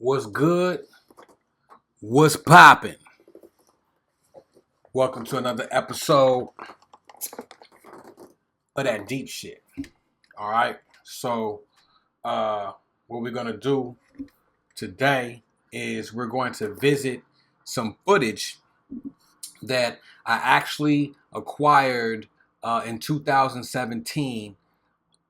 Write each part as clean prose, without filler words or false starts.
What's good? What's poppin'? Welcome to another episode of that deep shit. All right. So, what we're gonna do today is we're going to visit some footage that I actually acquired in 2017,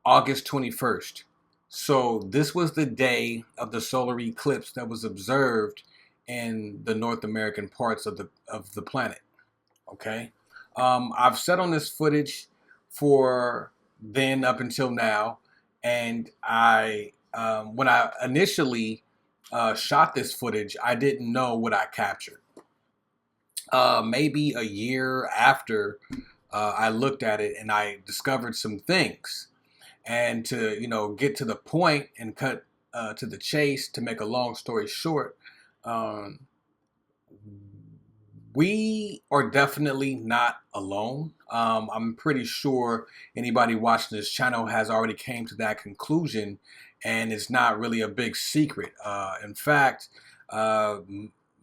August 21st. So this was the day of the solar eclipse that was observed in the North American parts of the planet. Okay, I've sat on this footage for then up until now, and I when I initially shot this footage, I didn't know what I captured. Maybe a year after I looked at it and I discovered some things. And to get to the point and cut to the chase, to make a long story short, um, we are definitely not alone. I'm pretty sure anybody watching this channel has already came to that conclusion, and it's not really a big secret. In fact,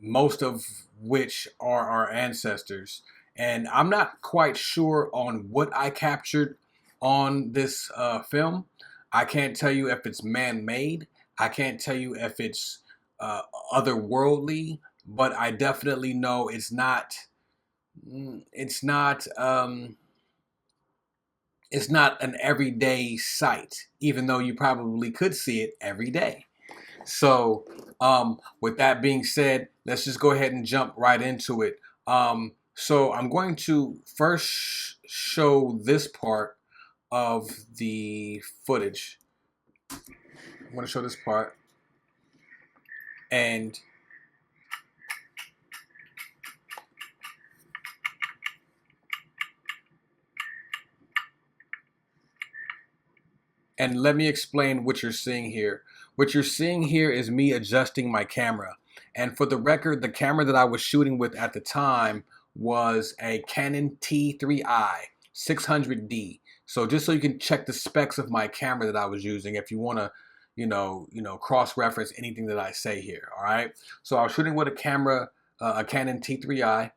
most of which are our ancestors. And I'm not quite sure on what I captured on this film. I can't tell you if it's man-made. I can't tell you if it's otherworldly, but I definitely know it's not. It's not. It's not an everyday sight, even though you probably could see it every day. So, with that being said, let's just go ahead and jump right into it. So I'm going to first show this part of the footage. I'm going to show this part, and let me explain what you're seeing here. What you're seeing here is me adjusting my camera. And for the record, the camera that I was shooting with at the time was a Canon T3i 600D. So just so you can check the specs of my camera that I was using, if you want to, cross-reference anything that I say here. All right. So I was shooting with a camera, a Canon T3i.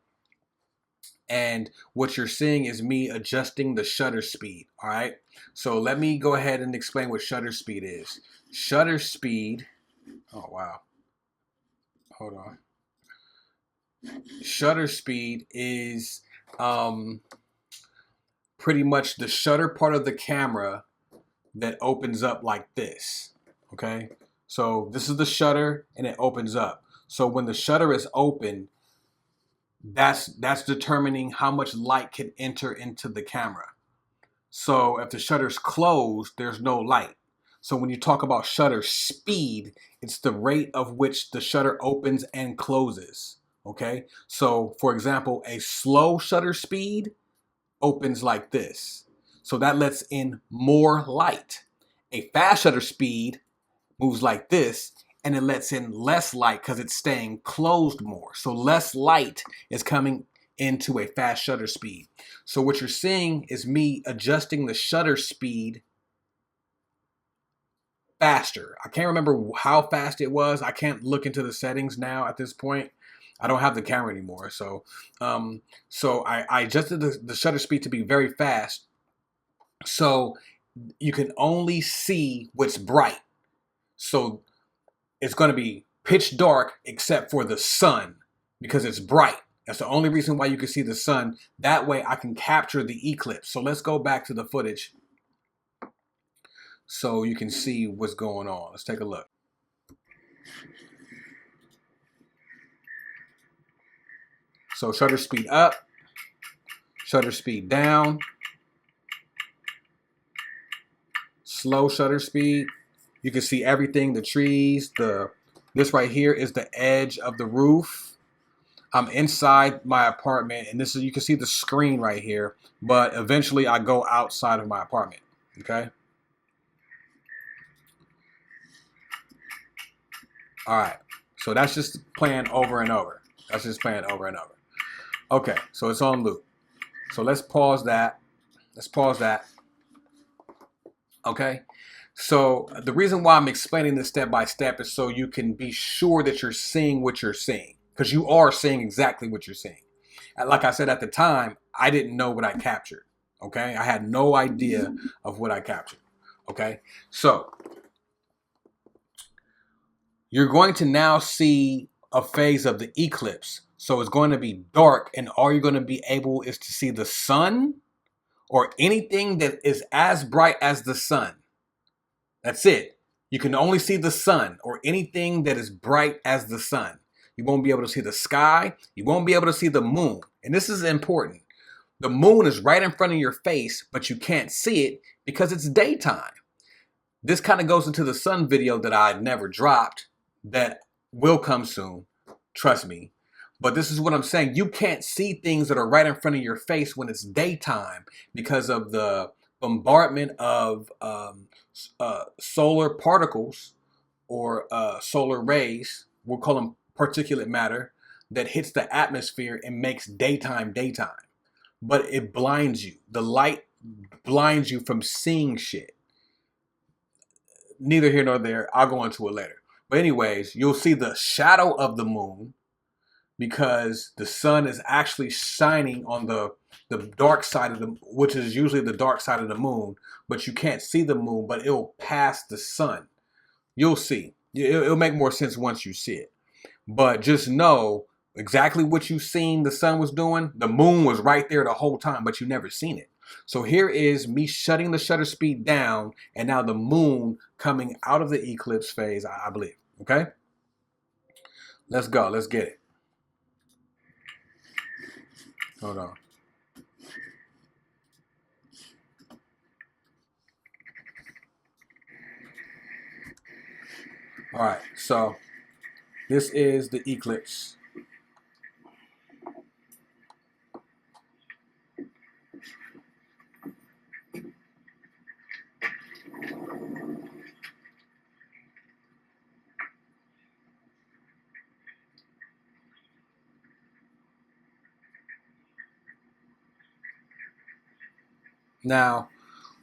And what you're seeing is me adjusting the shutter speed. All right. So let me go ahead and explain what shutter speed is. Shutter speed. Oh, wow. Hold on. Shutter speed is pretty much the shutter part of the camera that opens up like this. Okay. So this is the shutter and it opens up. So when the shutter is open, that's determining how much light can enter into the camera. So if the shutter's closed, there's no light. So when you talk about shutter speed, it's the rate of which the shutter opens and closes. Okay. So for example, a slow shutter speed opens like this. So that lets in more light. A fast shutter speed moves like this, and it lets in less light because it's staying closed more. So less light is coming into a fast shutter speed. So what you're seeing is me adjusting the shutter speed faster. I can't remember how fast it was. I can't look into the settings now at this point. I don't have the camera anymore. So I adjusted the shutter speed to be very fast. So you can only see what's bright. So it's going to be pitch dark except for the sun because it's bright. That's the only reason why you can see the sun. That way I can capture the eclipse. So let's go back to the footage so you can see what's going on. Let's take a look. So shutter speed up, shutter speed down, slow shutter speed. You can see everything, the trees, this right here is the edge of the roof. I'm inside my apartment, and this is, you can see the screen right here, but eventually I go outside of my apartment. Okay. All right. So that's just playing over and over. That's just playing over and over. Okay. So it's on loop. So let's pause that. Let's pause that. Okay. So the reason why I'm explaining this step by step is so you can be sure that you're seeing what you're seeing, because you are seeing exactly what you're seeing. And like I said at the time, I didn't know what I captured. Okay, I had no idea of what I captured. Okay, so you're going to now see a phase of the eclipse. So it's going to be dark, and all you're going to be able is to see the sun or anything that is as bright as the sun. That's it. You can only see the sun or anything that is bright as the sun. You won't be able to see the sky. You won't be able to see the moon. And this is important. The moon is right in front of your face, but you can't see it because it's daytime. This kind of goes into the sun video that I never dropped that will come soon. Trust me. But this is what I'm saying. You can't see things that are right in front of your face when it's daytime because of the bombardment of solar particles or solar rays. We'll call them particulate matter that hits the atmosphere and makes daytime. But it blinds you. The light blinds you from seeing shit. Neither here nor there. I'll go into it later. But anyways, you'll see the shadow of the moon because the sun is actually shining on the dark side of the, which is usually the dark side of the moon, but you can't see the moon, but it'll pass the sun. You'll see. It'll make more sense once you see it. But just know exactly what you've seen the sun was doing. The moon was right there the whole time, but you never seen it. So here is me shutting the shutter speed down, and now the moon coming out of the eclipse phase, I believe. Okay? Let's go. Let's get it. Hold on. All right, so this is the eclipse. Now,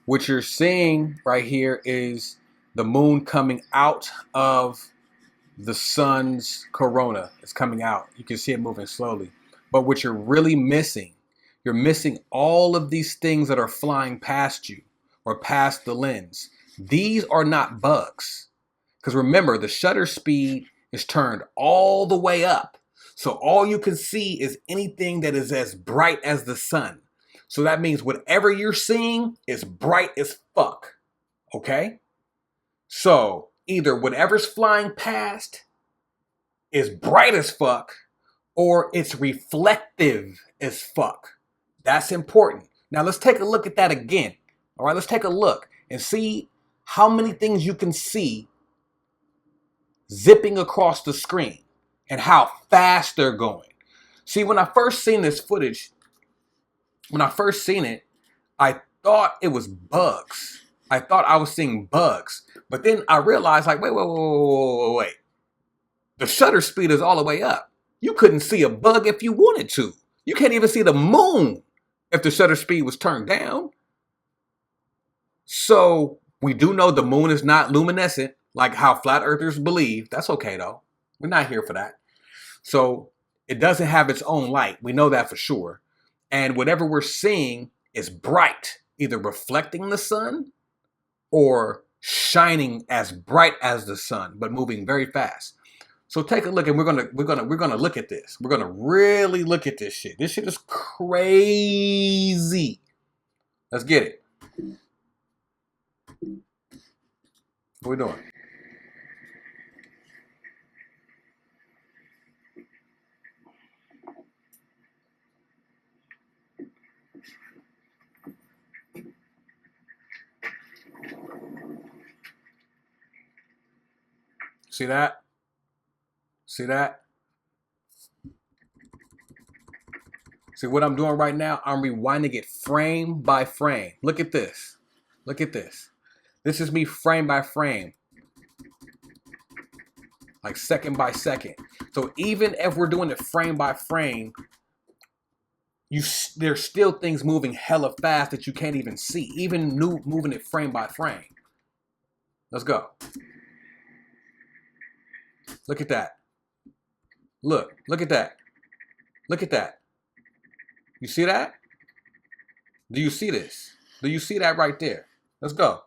what you're seeing right here is the moon coming out of the sun's corona. It's coming out. You can see it moving slowly. But what you're really missing, you're missing all of these things that are flying past you or past the lens. These are not bugs. Because remember, the shutter speed is turned all the way up. So all you can see is anything that is as bright as the sun. So that means whatever you're seeing is bright as fuck. Okay? So either whatever's flying past is bright as fuck or it's reflective as fuck. That's important. Now let's take a look at that again. All right, let's take a look and see how many things you can see zipping across the screen and how fast they're going. See, when I first seen this footage, I thought it was bugs. I thought I was seeing bugs. But then I realized, like, wait. The shutter speed is all the way up. You couldn't see a bug if you wanted to. You can't even see the moon if the shutter speed was turned down. So we do know the moon is not luminescent, like how flat earthers believe. That's okay, though. We're not here for that. So it doesn't have its own light. We know that for sure. And whatever we're seeing is bright, either reflecting the sun or shining as bright as the sun, but moving very fast. So take a look, and we're gonna look at this. We're gonna really look at this shit. This shit is crazy. Let's get it. What we doing? See that? See that? See what I'm doing right now? I'm rewinding it frame by frame. Look at this. Look at this. This is me frame by frame. Like second by second. So even if we're doing it frame by frame, there's still things moving hella fast that you can't even see. Even moving it frame by frame. Let's go. Look at that. Look at that. Look at that. You see that? Do you see this? Do you see that right there? Let's go.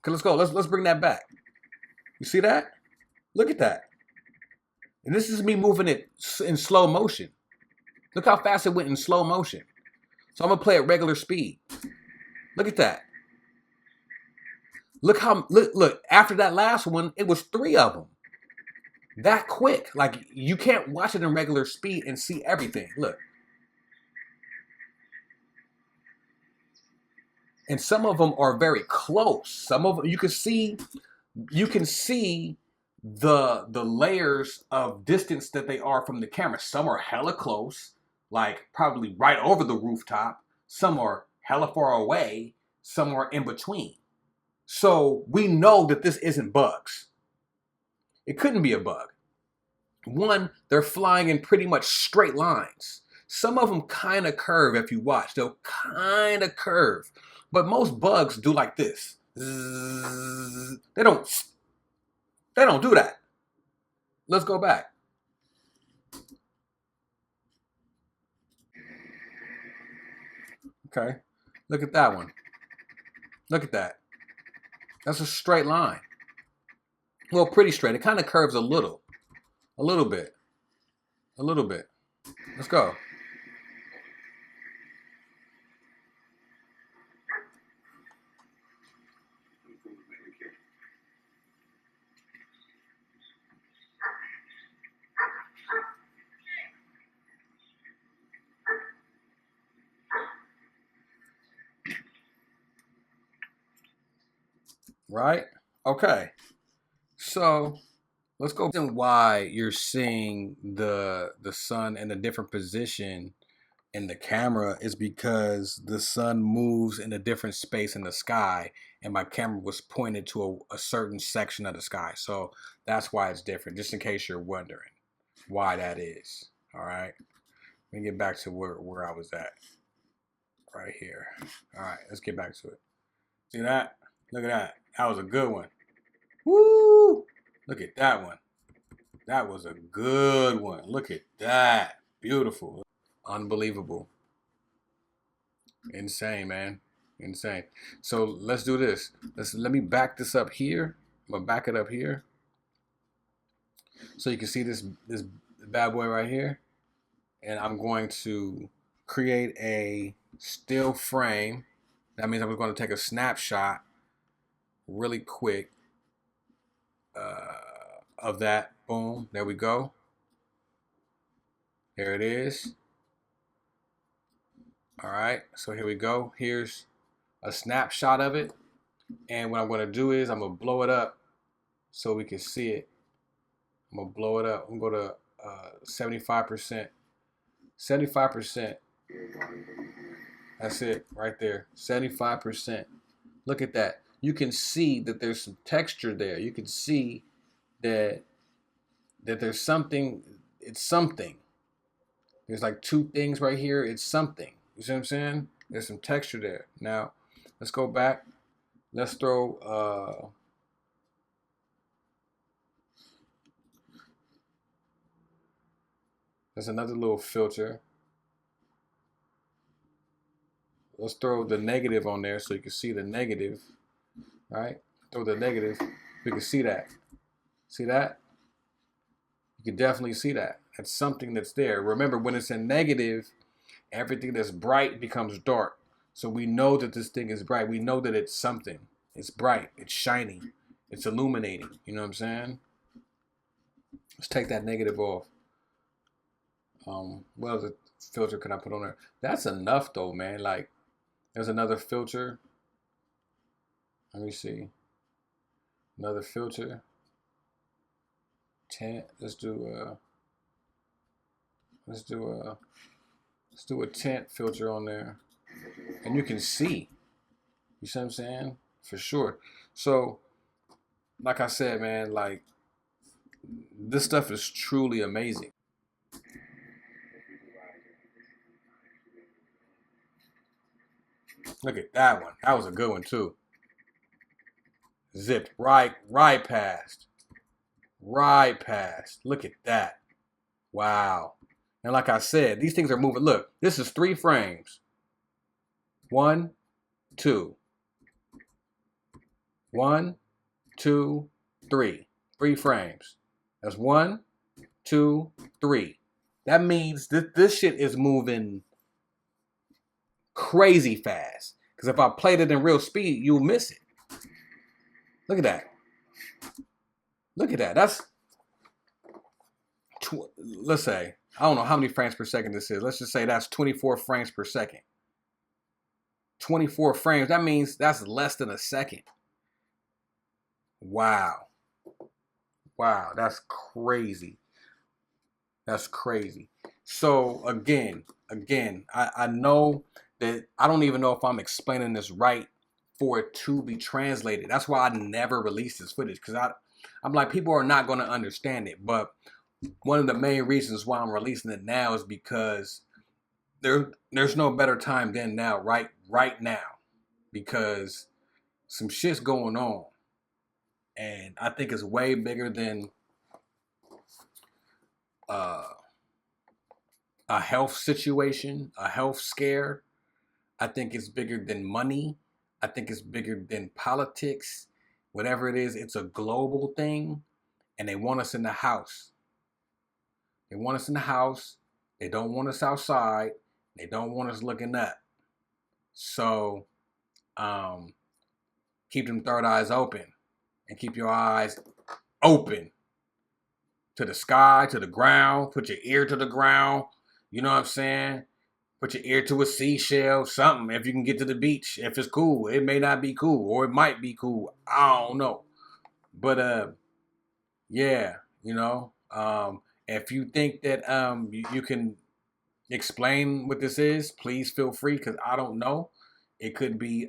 Okay, let's go. Let's bring that back. You see that? Look at that. And this is me moving it in slow motion. Look how fast it went in slow motion. So I'm gonna play at regular speed. Look at that. Look, after that last one, it was 3 of them. That quick. Like, you can't watch it in regular speed and see everything. Look. And some of them are very close. Some of them you can see the layers of distance that they are from the camera. Some are hella close, like probably right over the rooftop. Some are hella far away. Some are in between. So we know that this isn't bugs. It couldn't be a bug. One, they're flying in pretty much straight lines. Some of them kind of curve if you watch. They'll kind of curve. But most bugs do like this. They don't do that. Let's go back. Okay. Look at that one. Look at that. That's a straight line. Well, pretty straight. It kind of curves a little. A little bit. A little bit. Let's go. Right? Okay. So let's go. Why you're seeing the sun in a different position in the camera is because the sun moves in a different space in the sky, and my camera was pointed to a certain section of the sky. So that's why it's different, just in case you're wondering why that is. All right. Let me get back to where I was at. Right here. All right, let's get back to it. See that? Look at that. That was a good one. Woo! Look at that one. That was a good one. Look at that. Beautiful. Unbelievable. Insane, man. Insane. So let's do this. Let me back this up here. I'm gonna back it up here. So you can see this bad boy right here. And I'm going to create a still frame. That means I'm going to take a snapshot really quick of that. Boom. There we go. There it is. All right. So here we go. Here's a snapshot of it. And what I'm going to do is I'm going to blow it up so we can see it. I'm going to blow it up. I'm going to go to 75%. 75%. That's it right there. 75%. Look at that. You can see that there's some texture there. You can see that there's something. It's something. There's like 2 things right here. It's something. You see what I'm saying? There's some texture there. Now, let's go back. Let's throw there's another little filter. Let's throw the negative on there so you can see the negative. Right? Throw the negative. We can see that. See that? You can definitely see that. That's something that's there. Remember, when it's in negative, everything that's bright becomes dark. So we know that this thing is bright. We know that it's something. It's bright. It's shining. It's illuminating. You know what I'm saying? Let's take that negative off. What other filter can I put on there? That's enough though, man. Like, there's another filter. Let me see. Another filter. Tint. Let's do a tint filter on there. And you can see. You see what I'm saying? For sure. So, like I said, man, like, this stuff is truly amazing. Look at that one. That was a good one too. Zipped right past. Right past. Look at that. Wow. And like I said, these things are moving. Look, this is 3 frames. 1, 2. 1, 2, 3. 3 frames. That's 1, 2, 3. That means this shit is moving crazy fast. Because if I played it in real speed, you'll miss it. Look at that. Look at that. That's, let's say, I don't know how many frames per second this is. Let's just say that's 24 frames per second. 24 frames. That means that's less than a second. Wow. Wow. That's crazy. That's crazy. So again, I know that I don't even know if I'm explaining this right for it to be translated. That's why I never released this footage, because I'm like, people are not going to understand it. But one of the main reasons why I'm releasing it now is because there's no better time than now, right now, because some shit's going on, and I think it's way bigger than a health situation, a health scare. I think it's bigger than money. I think it's bigger than politics. Whatever it is, it's a global thing, and they want us in the house. They want us in the house. They don't want us outside. They don't want us looking up. So keep them third eyes open, and keep your eyes open to the sky, to the ground. Put your ear to the ground. You know what I'm saying? Put your ear to a seashell, something, if you can get to the beach. If it's cool. It may not be cool, or it might be cool. I don't know. But yeah, you know, if you think that you can explain what this is, please feel free, because I don't know. It could be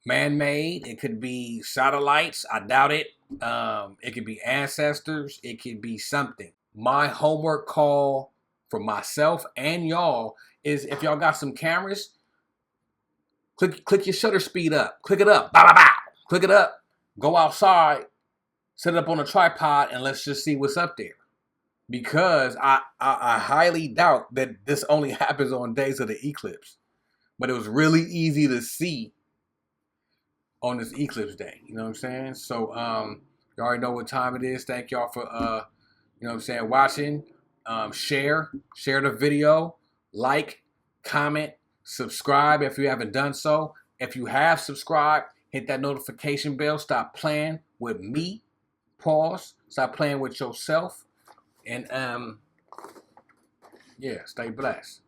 man-made. It could be satellites. I doubt it. It could be ancestors. It could be something. My homework call for myself and y'all is, if y'all got some cameras, click your shutter speed up. Click it up. Bow, bow, bow. Click it up. Go outside. Set it up on a tripod, and let's just see what's up there. Because I highly doubt that this only happens on days of the eclipse. But it was really easy to see on this eclipse day. You know what I'm saying? So you already know what time it is. Thank y'all for you know what I'm saying, watching. Share the video, like, comment, subscribe if you haven't done so. If you have subscribed, hit that notification bell. Stop playing with me. Pause. Stop playing with yourself. And yeah, stay blessed.